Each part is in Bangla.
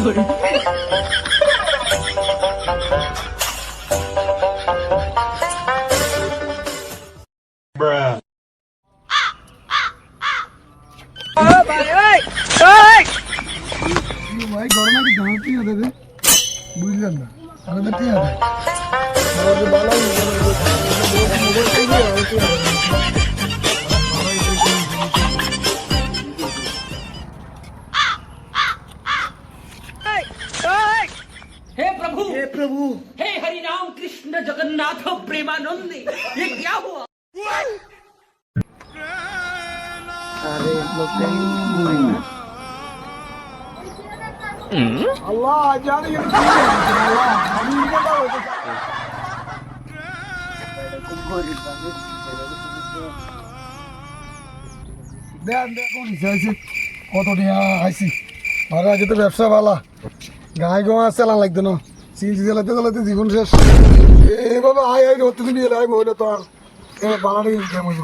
Bruh. ভাই গরমে কি জানতে হবে রে বুঝলেন না আমাদের কি হবে আমাদের বালাই মোবাইল থেকে हे प्रभु हे हरि राम कृष्ण जगन्नाथ प्रेमानंद ये क्या हुआ अरे लोग अल्लाह जाने ये अल्लाह हम इनको क्या होते দেন দেখুন চাইছি কত টাকা আইসি আর আজকে তো ব্যবসা ভালো গায়ে গোয়া চালান লাগতো না সিনসি চালাতে চালাতে জীবন শেষ এইভাবে আয় আয় হতে দিন এলাই মহিলা তো আর বালাটা ইনকাম হইব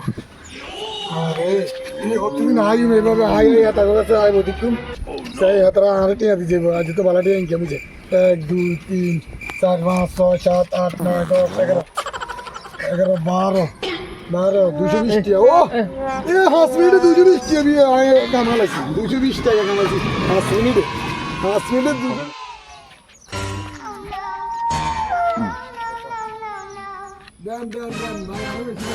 আরে এই হতে দিন আই এইভাবে আয় আয় হাতা কাছে আইব দেখুন সেই হাতারা আরে টিয়া দিয়ে যাবো আজ তো বালাটা ইনকাম হয়েছে 1 2 3 4 5 6 7 8 9 10 11 12 220 টাকা ও এ হাস মিনিটে 220 টাকা দিয়ে আয় কামালাইছি 220 টাকা কামাইছি হাস মিনিটে 2 দেন ভাই আরো বেশি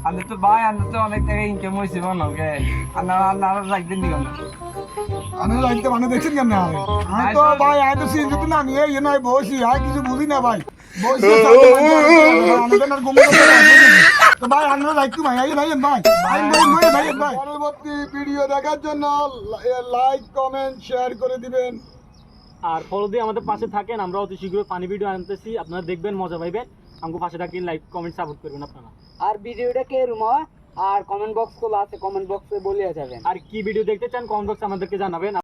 আমি তো ভাই আমি তো অনেক টাকা ইনকাম হয়েছে মনে হয় আপনারা রাখবেন দিও না আমি লাইতে মানে দেখছেন কেন না আমি তো ভাই আই তো সিন যদি না আমি এই নয় বসি আর কিছু বুঝি না ভাই বসি আমাদের আর ঘুম তো ভাই আমরা লাইতে ভাই আই ভাই ভাই পরবর্তী ভিডিও দেখার জন্য লাইক কমেন্ট শেয়ার করে দিবেন আর ফলো দিয়ে আমাদের পাশে থাকেন আমরা অতি শীঘ্রই ফানি ভিডিও আনতেছি আপনারা দেখবেন মজা পাইবেন আমাকে পাশে থাকি লাইক কমেন্ট সাপোর্ট করবেন আপনারা আর ভিডিওটা কে রুমা আর কমেন্ট বক্স খোলা আছে কমেন্ট বক্সে বলিয়া যাবেন আর কি ভিডিও দেখতে চান কমেন্ট বক্সে আমাদেরকে জানাবেন